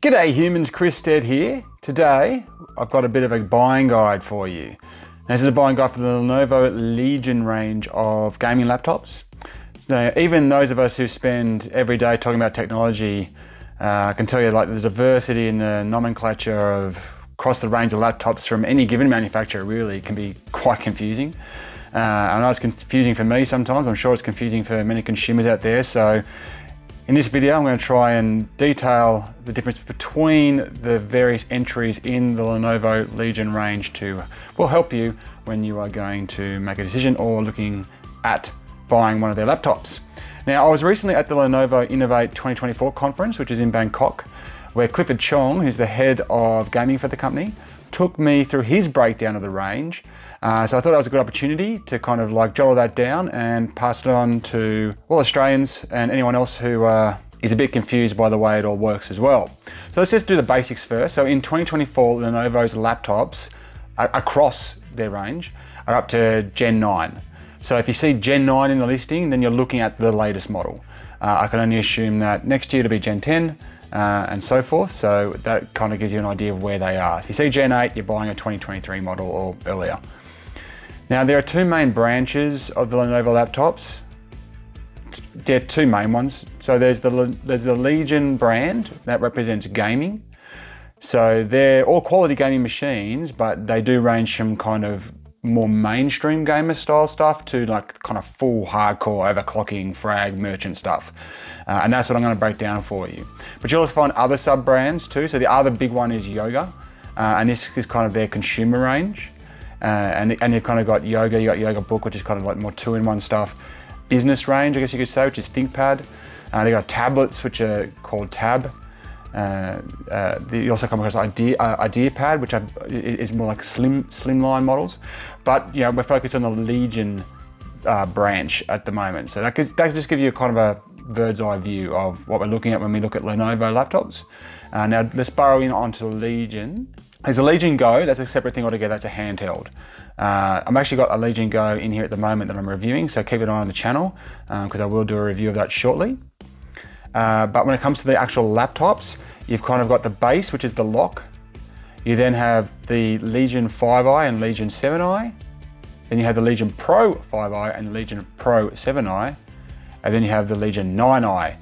G'day humans, Chris Stead here. Today, I've got a bit of a buying guide for you. This is a buying guide for the Lenovo Legion range of gaming laptops. Now, even those of us who spend every day talking about technology, I can tell you like the diversity in the nomenclature of across the range of laptops from any given manufacturer really can be quite confusing. I know it's confusing for me sometimes. I'm sure it's confusing for many consumers out there. So in this video, I'm going to try and detail the difference between the various entries in the Lenovo Legion range will help you when you are going to make a decision or looking at buying one of their laptops. Now, I was recently at the Lenovo Innovate 2024 conference, which is in Bangkok, where Clifford Chong, who's the head of gaming for the company, took me through his breakdown of the range. So I thought that was a good opportunity to kind of like jot all that down and pass it on to all Australians and anyone else who is a bit confused by the way it all works as well. So let's just do the basics first. So in 2024, Lenovo's laptops across their range are up to Gen 9. So if you see Gen 9 in the listing, then you're looking at the latest model. I can only assume that next year to be Gen 10 and so forth. So that kind of gives you an idea of where they are. If you see Gen 8, you're buying a 2023 model or earlier. Now, there are two main branches of the Lenovo laptops. There are two main ones. So there's the Legion brand that represents gaming. So they're all quality gaming machines, but they do range from kind of more mainstream gamer style stuff to like kind of full hardcore overclocking frag merchant stuff. And that's what I'm going to break down for you. But you'll also find other sub brands too. So the other big one is Yoga. And this is kind of their consumer range. And you've kind of got Yoga, you got Yoga Book, which is kind of like more two-in-one stuff. Business range, I guess you could say, which is ThinkPad. They got tablets, which are called Tab. You also come across IdeaPad, which is more like slimline models. But you know, we're focused on the Legion branch at the moment. So that just gives you kind of a bird's eye view of what we're looking at when we look at Lenovo laptops. Now let's burrow in onto the Legion. There's a Legion Go, that's a separate thing altogether, that's a handheld. I've actually got a Legion Go in here at the moment that I'm reviewing, so keep an eye on the channel because I will do a review of that shortly. But when it comes to the actual laptops, you've kind of got the base, which is the LOQ. You then have the Legion 5i and Legion 7i. Then you have the Legion Pro 5i and the Legion Pro 7i. And then you have the Legion 9i,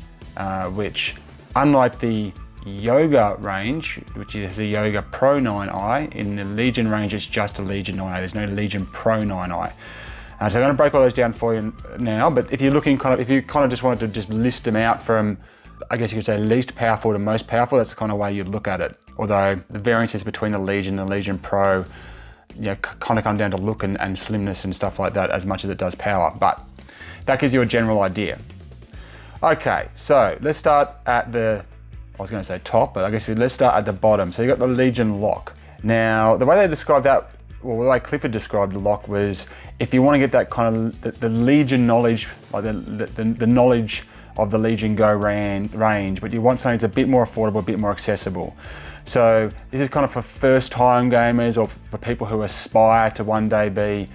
which unlike the Yoga range, which is the Yoga Pro 9i, in the Legion range it's just a Legion 9i. There's no Legion Pro 9i. So I'm going to break all those down for you now. But if you're looking if you just wanted to just list them out from, I guess you could say least powerful to most powerful, that's the kind of way you'd look at it. Although the variances between the Legion and the Legion Pro, you know, kind of come down to look and slimness and stuff like that as much as it does power. But that gives you a general idea. Okay, so let's start at the, I was going to say top, but I guess let's start at the bottom. So you've got the Legion LOQ. Now, the way they described that, well, the way Clifford described the LOQ was, if you want to get that kind of the Legion knowledge, like the knowledge of the Legion Go range, but you want something that's a bit more affordable, a bit more accessible. So this is kind of for first-time gamers or for people who aspire to one day be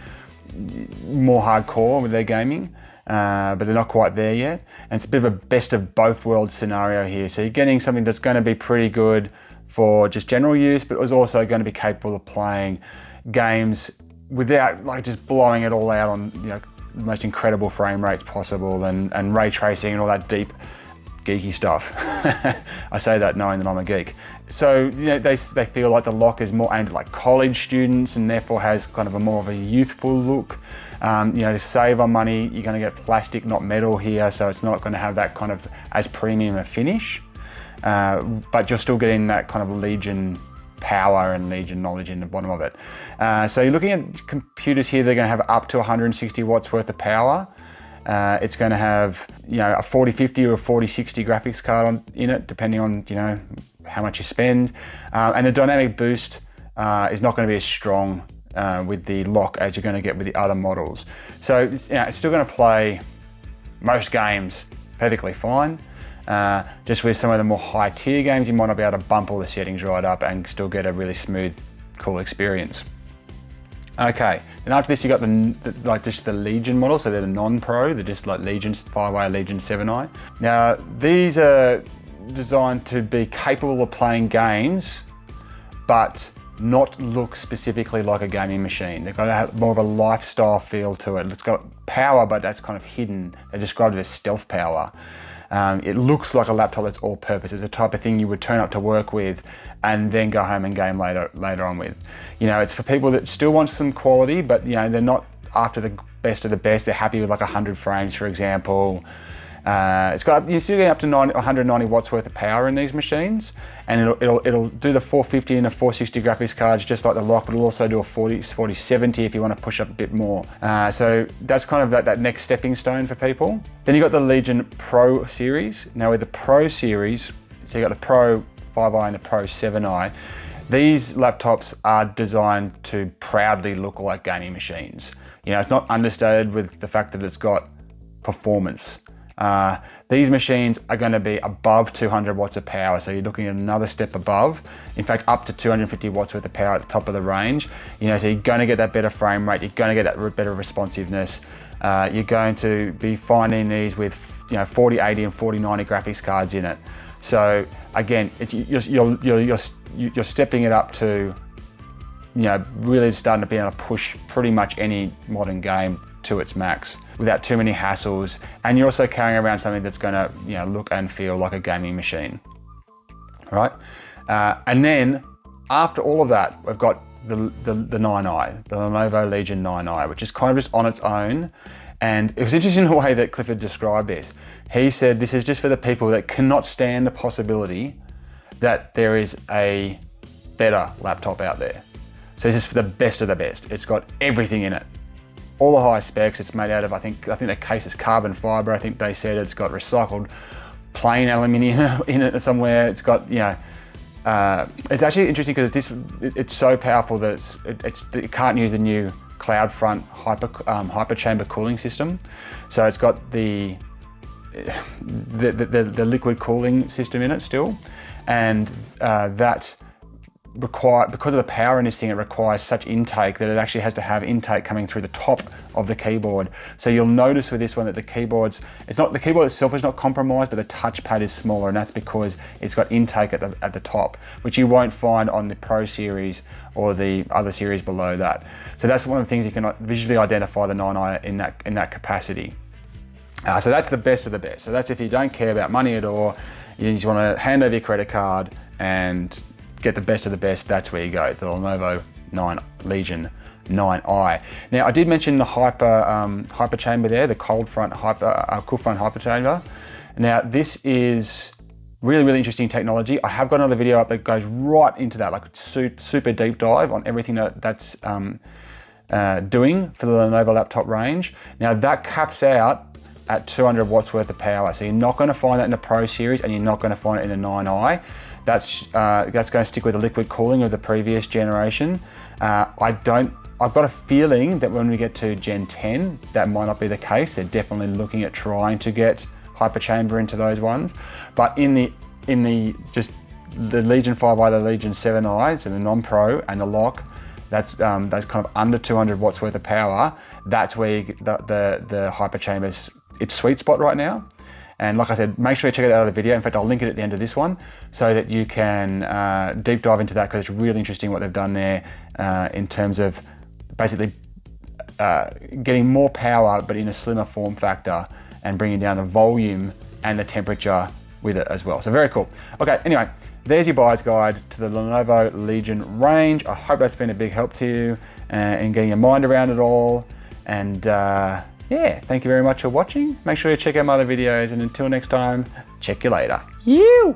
more hardcore with their gaming. But they're not quite there yet. And it's a bit of a best of both worlds scenario here. So you're getting something that's going to be pretty good for just general use, but it's also going to be capable of playing games without like just blowing it all out on, you know, the most incredible frame rates possible and ray tracing and all that deep geeky stuff. I say that knowing that I'm a geek. So you know, they feel like the LOQ is more aimed at like college students and therefore has kind of a more of a youthful look. You know, to save on money, you're going to get plastic, not metal here, so it's not going to have that kind of as premium a finish. But you're still getting that kind of Legion power and Legion knowledge in the bottom of it. So you're looking at computers here, they're going to have up to 160 watts worth of power. It's going to have, you know, a 4050 or a 4060 graphics card in it, depending on, you know, how much you spend. And the dynamic boost is not going to be as strong with the LOQ as you're going to get with the other models. So you know, it's still going to play most games perfectly fine. Just with some of the more high tier games, you might not be able to bump all the settings right up and still get a really smooth, cool experience. Okay, then after this you got just the Legion model, so they're the non-pro, they're just like Legion 5i, Legion 7i. Now these are designed to be capable of playing games, but not look specifically like a gaming machine. They've got to have more of a lifestyle feel to it. It's got power, but that's kind of hidden. They describe it as stealth power. It looks like a laptop that's all purpose. It's the type of thing you would turn up to work with and then go home and game later on with. You know, it's for people that still want some quality, but you know, they're not after the best of the best. They're happy with like 100 frames, for example. You're still getting up to 190 watts worth of power in these machines, and it'll do the 450 and the 460 graphics cards just like the LOQ, but it'll also do a 4070 if you want to push up a bit more. So that's kind of that next stepping stone for people. Then you've got the Legion Pro series. Now with the Pro series, so you've got the Pro 5i and the Pro 7i. These laptops are designed to proudly look like gaming machines. You know, it's not understated with the fact that it's got performance. These machines are going to be above 200 watts of power, so you're looking at another step above. In fact, up to 250 watts worth of power at the top of the range. You know, so you're going to get that better frame rate, you're going to get that better responsiveness. You're going to be finding these with 4080 and 4090 graphics cards in it. So again, you're stepping it up to, really starting to be able to push pretty much any modern game to its max without too many hassles, and you're also carrying around something that's going to look and feel like a gaming machine. All right, and then after all of that, we've got the 9i, the Lenovo Legion 9i, which is kind of just on its own. And it was interesting the way that Clifford described this. He said this is just for the people that cannot stand the possibility that there is a better laptop out there. So this is for the best of the best. It's got everything in it. All the high specs. It's made out of, I think the case is carbon fiber. I think they said it's got recycled plain aluminium in it somewhere. It's got, it's actually interesting because it's so powerful that it can't use the new Coldfront Hyperchamber cooling system. So it's got the liquid cooling system in it still, and that because of the power in this thing, it requires such intake that it actually has to have intake coming through the top of the keyboard. So you'll notice with this one that the keyboard itself is not compromised, but the touchpad is smaller, and that's because it's got intake at the top, which you won't find on the Pro series or the other series below that. So that's one of the things you can visually identify the 9i in that capacity. So that's the best of the best. So that's if you don't care about money at all, you just want to hand over your credit card and get the best of the best, that's where you go, the Lenovo Legion 9i. Now I did mention the Hyperchamber there, the Coldfront Hyperchamber. Now this is really, really interesting technology. I have got another video up that goes right into that, like super deep dive on everything that's doing for the Lenovo laptop range. Now that caps out at 200 watts worth of power. So you're not going to find that in the Pro series, and you're not going to find it in the 9i. That's going to stick with the liquid cooling of the previous generation. I've got a feeling that when we get to Gen 10, that might not be the case. They're definitely looking at trying to get Hyperchamber into those ones. But in the Legion 5i, the Legion 7i, so the non-Pro and the LOQ, that's kind of under 200 watts worth of power. That's where you get the Hyperchamber's its sweet spot right now. And like I said, make sure you check out the other video. In fact, I'll link it at the end of this one so that you can deep dive into that, because it's really interesting what they've done there in terms of basically getting more power but in a slimmer form factor, and bringing down the volume and the temperature with it as well. So very cool. Okay, anyway, there's your buyer's guide to the Lenovo Legion range. I hope that's been a big help to you in getting your mind around it all. And yeah, thank you very much for watching. Make sure you check out my other videos, and until next time, check you later. You!